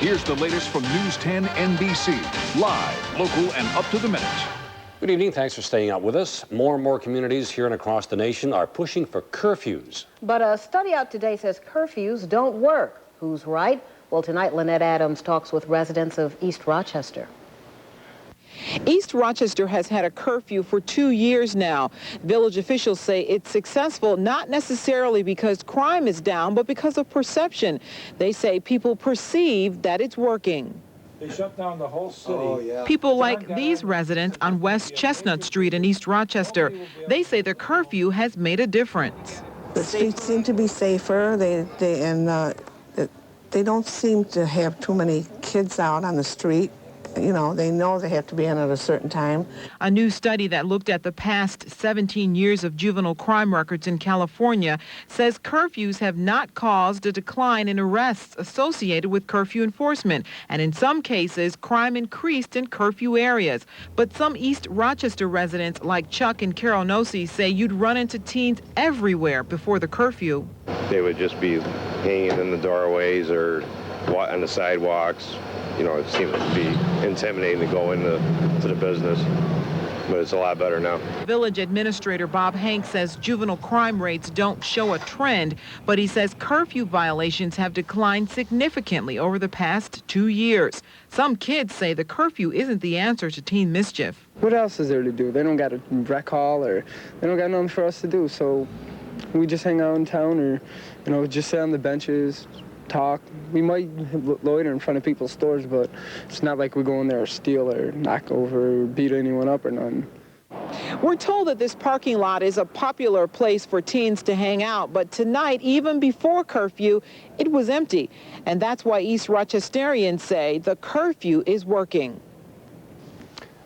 Here's the latest from News 10 NBC. Live, local, and up to the minute. Good evening. Thanks for staying out with us. More and more communities here and across the nation are pushing for curfews. But a study out today says curfews don't work. Who's right? Well, tonight, Lynette Adams talks with residents of East Rochester. East Rochester has had a curfew for 2 years now. Village officials say it's successful not necessarily because crime is down, but because of perception. They say people perceive that it's working. They shut down the whole city. Oh, yeah. People like these residents on West Chestnut Street in East Rochester. They say the curfew has made a difference. The streets seem to be safer. They don't seem to have too many kids out on the street. You know they have to be in at a certain time. A new study that looked at the past 17 years of juvenile crime records in California says curfews have not caused a decline in arrests associated with curfew enforcement. And in some cases, crime increased in curfew areas. But some East Rochester residents like Chuck and Carol Nosey say you'd run into teens everywhere before the curfew. They would just be hanging in the doorways or on the sidewalks. You know, it seems to be intimidating to go into the business, but it's a lot better now. Village Administrator Bob Hank says juvenile crime rates don't show a trend, but he says curfew violations have declined significantly over the past 2 years. Some kids say the curfew isn't the answer to teen mischief. What else is there to do? They don't got a rec hall or they don't got nothing for us to do, so we just hang out in town or, just sit on the benches. Talk. We might loiter in front of people's stores, but it's not like we go in there or steal or knock over or beat anyone up or nothing. We're told that this parking lot is a popular place for teens to hang out, but tonight, even before curfew, it was empty. And that's why East Rochesterians say the curfew is working.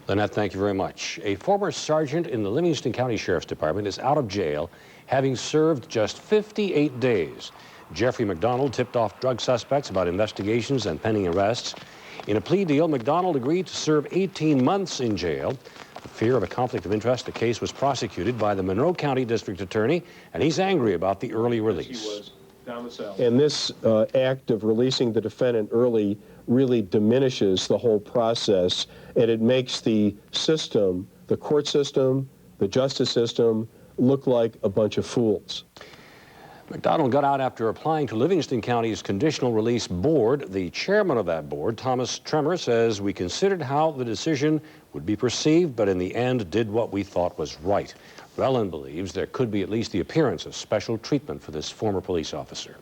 Lynette, thank you very much. A former sergeant in the Livingston County Sheriff's Department is out of jail, having served just 58 days. Jeffrey McDonald tipped off drug suspects about investigations and pending arrests. In a plea deal, McDonald agreed to serve 18 months in jail. For fear of a conflict of interest, the case was prosecuted by the Monroe County District Attorney, and he's angry about the early release. And this act of releasing the defendant early really diminishes the whole process, and it makes the system, the court system, the justice system, look like a bunch of fools. McDonald got out after applying to Livingston County's Conditional Release Board. The chairman of that board, Thomas Tremor, says we considered how the decision would be perceived, but in the end did what we thought was right. Rellin believes there could be at least the appearance of special treatment for this former police officer.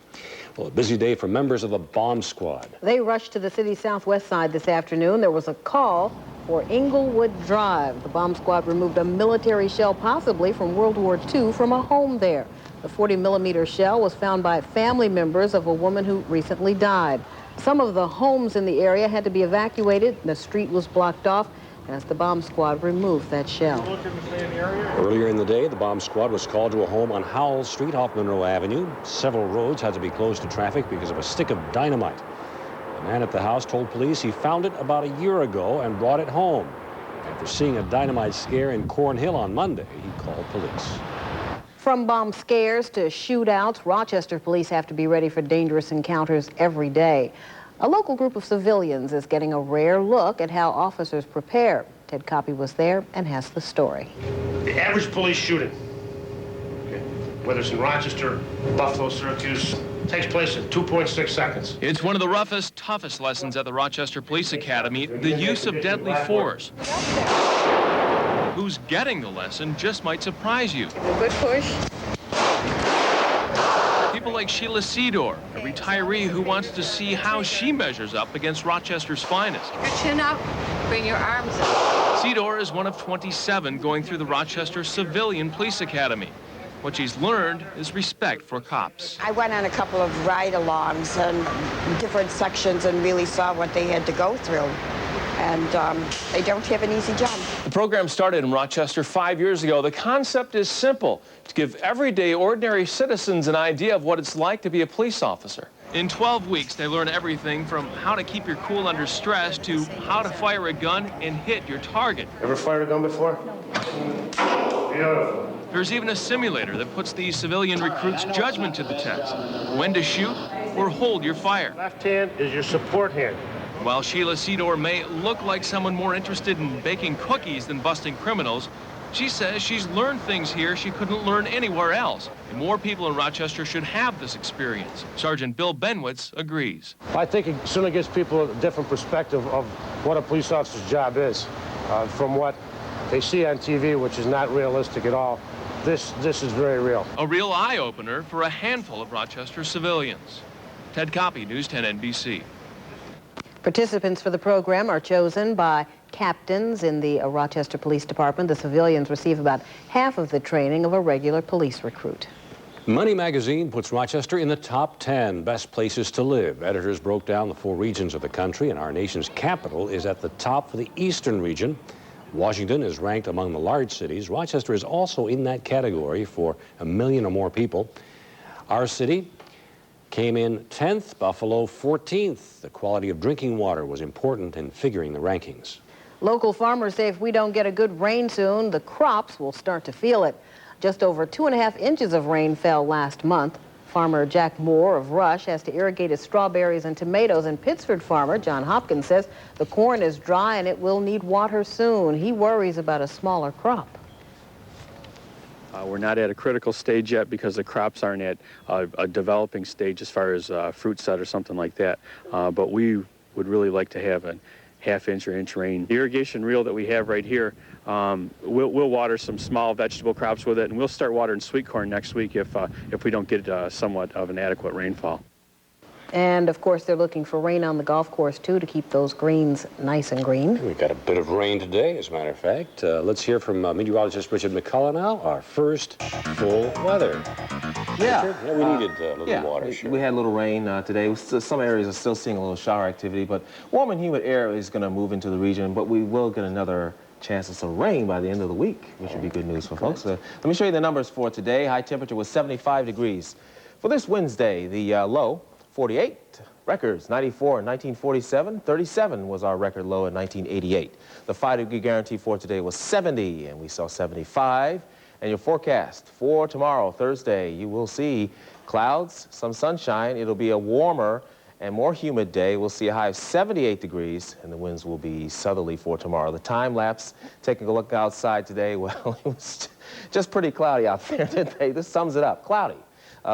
Well, a busy day for members of the bomb squad. They rushed to the city's southwest side this afternoon. There was a call for Inglewood Drive. The bomb squad removed a military shell, possibly from World War II, from a home there. The 40-millimeter shell was found by family members of a woman who recently died. Some of the homes in the area had to be evacuated. The street was blocked off as the bomb squad removed that shell. Earlier in the day, the bomb squad was called to a home on Howell Street off Monroe Avenue. Several roads had to be closed to traffic because of a stick of dynamite. The man at the house told police he found it about a year ago and brought it home. After seeing a dynamite scare in Cornhill on Monday, he called police. From bomb scares to shootouts, Rochester police have to be ready for dangerous encounters every day. A local group of civilians is getting a rare look at how officers prepare. Ted Coppy was there and has the story. The average police shooting, whether it's in Rochester, Buffalo, Syracuse, takes place in 2.6 seconds. It's one of the roughest, toughest lessons at the Rochester Police Academy, the use of deadly force. Who's getting the lesson just might surprise you. Good push. People like Sheila Sedor, a retiree who wants to see how she measures up against Rochester's finest. Keep your chin up, bring your arms up. Sedor is one of 27 going through the Rochester Civilian Police Academy. What she's learned is respect for cops. I went on a couple of ride-alongs and different sections and really saw what they had to go through. And they don't have an easy job. The program started in Rochester 5 years ago. The concept is simple: to give everyday, ordinary citizens an idea of what it's like to be a police officer. In 12 weeks, they learn everything from how to keep your cool under stress to how to fire a gun and hit your target. Ever fired a gun before? Beautiful. There's even a simulator that puts these civilian recruits' judgment to the test. When to shoot or hold your fire. Left hand is your support hand. While Sheila Sedor may look like someone more interested in baking cookies than busting criminals, she says she's learned things here she couldn't learn anywhere else. And more people in Rochester should have this experience. Sergeant Bill Benwitz agrees. I think it certainly gives people a different perspective of what a police officer's job is from what they see on TV, which is not realistic at all. This is very real. A real eye-opener for a handful of Rochester civilians. Ted Koppe, News 10 NBC. Participants for the program are chosen by captains in the Rochester Police Department. The civilians receive about half of the training of a regular police recruit. Money Magazine puts Rochester in the top 10 best places to live. Editors broke down the 4 regions of the country, and our nation's capital is at the top for the eastern region. Washington is ranked among the large cities. Rochester is also in that category for 1 million or more people. Our city came in 10th, Buffalo 14th. The quality of drinking water was important in figuring the rankings. Local farmers say if we don't get a good rain soon, the crops will start to feel it. Just over 2.5 inches of rain fell last month. Farmer Jack Moore of Rush has to irrigate his strawberries and tomatoes, and Pittsford farmer John Hopkins says the corn is dry and it will need water soon. He worries about a smaller crop. We're not at a critical stage yet because the crops aren't at a developing stage as far as fruit set or something like that. But we would really like to have a half-inch or inch rain. The irrigation reel that we have right here, we'll water some small vegetable crops with it, and we'll start watering sweet corn next week if we don't get somewhat of an adequate rainfall. And, of course, they're looking for rain on the golf course, too, to keep those greens nice and green. We've got a bit of rain today, as a matter of fact. Let's hear from meteorologist Richard McCullough now, our first full weather. Yeah. Richard? Yeah, we needed a little water. Sure. We had a little rain today. Some areas are still seeing a little shower activity, but warm and humid air is going to move into the region, but we will get another chance of some rain by the end of the week, which would be good news for folks. Let me show you the numbers for today. High temperature was 75 degrees. For this Wednesday, the low, 48. Records, 94 in 1947. 37 was our record low in 1988. The 5-degree guarantee for today was 70, and we saw 75. And your forecast for tomorrow, Thursday, you will see clouds, some sunshine. It'll be a warmer and more humid day. We'll see a high of 78 degrees, and the winds will be southerly for tomorrow. The time lapse, taking a look outside today, well, it was just pretty cloudy out there today. This sums it up, cloudy.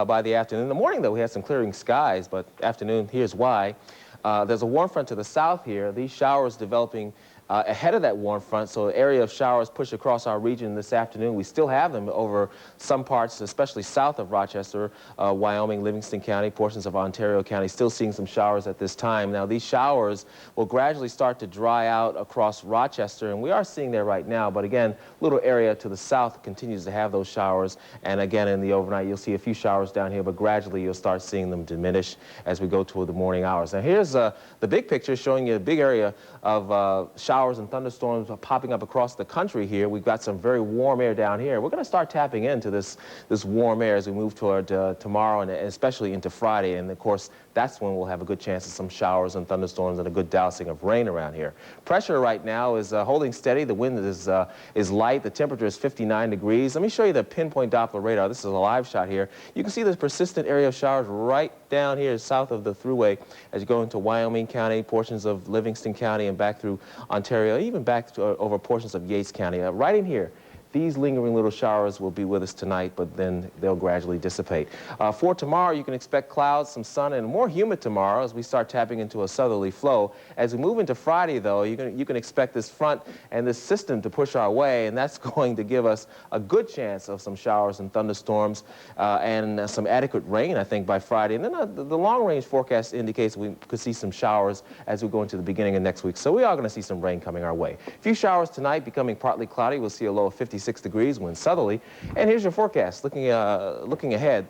By the afternoon. In the morning, though, we had some clearing skies, but afternoon, here's why. There's a warm front to the south here. These showers developing ahead of that warm front, so an area of showers push across our region this afternoon. We still have them over some parts, especially south of Rochester, Wyoming, Livingston County, portions of Ontario County, still seeing some showers at this time. Now, these showers will gradually start to dry out across Rochester, and we are seeing there right now, but again, little area to the south continues to have those showers, and again, in the overnight, you'll see a few showers down here, but gradually you'll start seeing them diminish as we go toward the morning hours. Now, here's the big picture showing you a big area of showers and thunderstorms are popping up across the country here. We've got some very warm air down here. We're going to start tapping into this warm air as we move toward tomorrow and especially into Friday. And, of course, that's when we'll have a good chance of some showers and thunderstorms and a good dousing of rain around here. Pressure right now is holding steady. The wind is light. The temperature is 59 degrees. Let me show you the pinpoint Doppler radar. This is a live shot here. You can see this persistent area of showers right down here south of the thruway as you go into Wyoming County, portions of Livingston County, and back through Ontario, even back to, over portions of Yates County. Right in here, these lingering little showers will be with us tonight, but then they'll gradually dissipate. For tomorrow, you can expect clouds, some sun, and more humid tomorrow as we start tapping into a southerly flow. As we move into Friday, though, you can expect this front and this system to push our way, and that's going to give us a good chance of some showers and thunderstorms and some adequate rain, I think, by Friday. And then the long-range forecast indicates we could see some showers as we go into the beginning of next week. So we are going to see some rain coming our way. A few showers tonight, becoming partly cloudy. We'll see a low of 56 degrees, wind southerly. And here's your forecast. Looking ahead,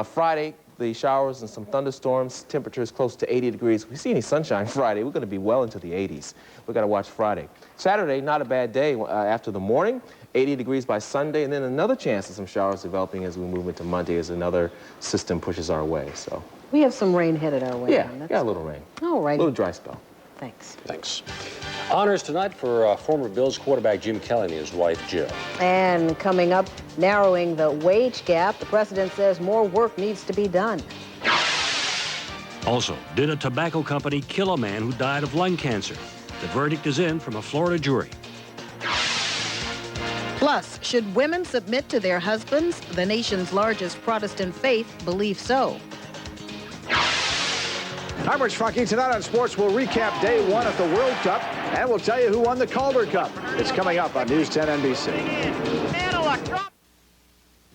Friday, the showers and some thunderstorms, temperatures close to 80 degrees. If we see any sunshine Friday, we're going to be well into the 80s. We've got to watch Friday. Saturday, not a bad day after the morning, 80 degrees by Sunday, and then another chance of some showers developing as we move into Monday as another system pushes our way. So we have some rain headed our way. Yeah, got a little rain. All right. A little dry spell. Thanks. Thanks. Honors tonight for former Bills quarterback Jim Kelly and his wife, Jill. And coming up, narrowing the wage gap. The president says more work needs to be done. Also, did a tobacco company kill a man who died of lung cancer? The verdict is in from a Florida jury. Plus, should women submit to their husbands? The nation's largest Protestant faith believes so. I'm Rich Funky. Tonight on Sports, we'll recap day one of the World Cup, and we'll tell you who won the Calder Cup. It's coming up on News 10 NBC.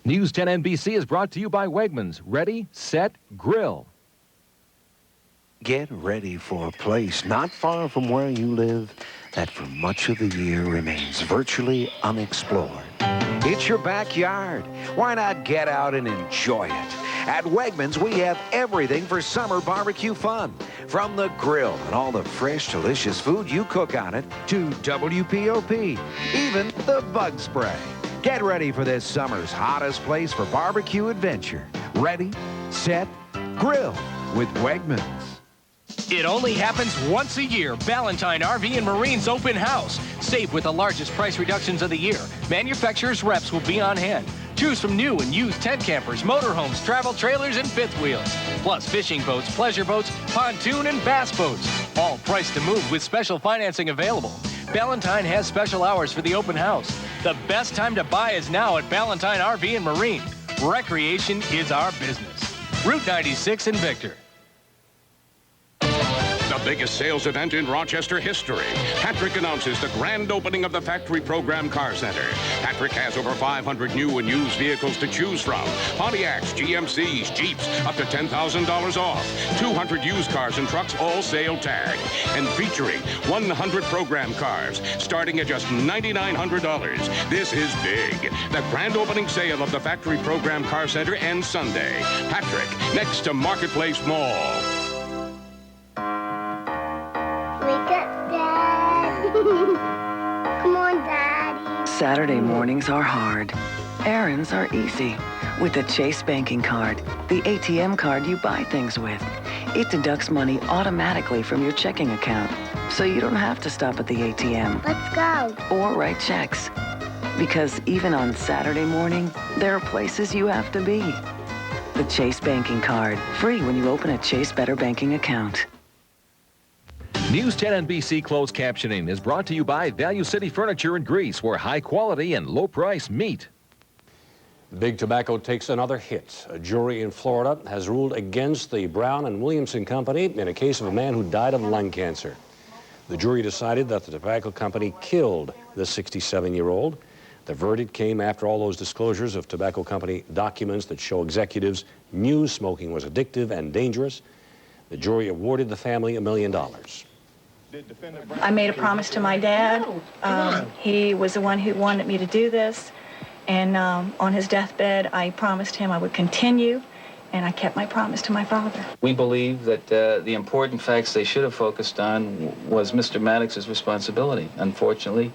News 10 NBC is brought to you by Wegmans. Ready, set, grill. Get ready for a place not far from where you live that for much of the year remains virtually unexplored. It's your backyard. Why not get out and enjoy it? At Wegmans, we have everything for summer barbecue fun. From the grill and all the fresh, delicious food you cook on it to WPOP, even the bug spray. Get ready for this summer's hottest place for barbecue adventure. Ready, set, grill with Wegmans. It only happens once a year. Ballantine RV and Marine's open house. Save with the largest price reductions of the year. Manufacturers' reps will be on hand. Choose from new and used tent campers, motorhomes, travel trailers, and fifth wheels. Plus fishing boats, pleasure boats, pontoon, and bass boats. All priced to move with special financing available. Ballantine has special hours for the open house. The best time to buy is now at Ballantine RV and Marine. Recreation is our business. Route 96 in Victor. The biggest sales event in Rochester history. Patrick announces the grand opening of the Factory Program Car Center. Patrick has over 500 new and used vehicles to choose from. Pontiacs, GMCs, Jeeps, up to $10,000 off. 200 used cars and trucks, all sale tag. And featuring 100 program cars, starting at just $9,900. This is big. The grand opening sale of the Factory Program Car Center ends Sunday. Patrick, next to Marketplace Mall. Come on, Daddy. Saturday mornings are hard. Errands are easy. With the Chase banking card, the ATM card you buy things with. It deducts money automatically from your checking account, so you don't have to stop at the ATM. Let's go. Or write checks. Because even on Saturday morning, there are places you have to be. The Chase banking card, free when you open a Chase Better Banking account. News 10 NBC closed captioning is brought to you by Value City Furniture in Greece, where high quality and low price meet. Big Tobacco takes another hit. A jury in Florida has ruled against the Brown and Williamson Company in a case of a man who died of lung cancer. The jury decided that the tobacco company killed the 67-year-old. The verdict came after all those disclosures of tobacco company documents that show executives knew smoking was addictive and dangerous. The jury awarded the family $1 million. I made a promise to my dad. He was the one who wanted me to do this. And on his deathbed, I promised him I would continue, and I kept my promise to my father. We believe that the important facts they should have focused on was Mr. Maddox's responsibility. Unfortunately,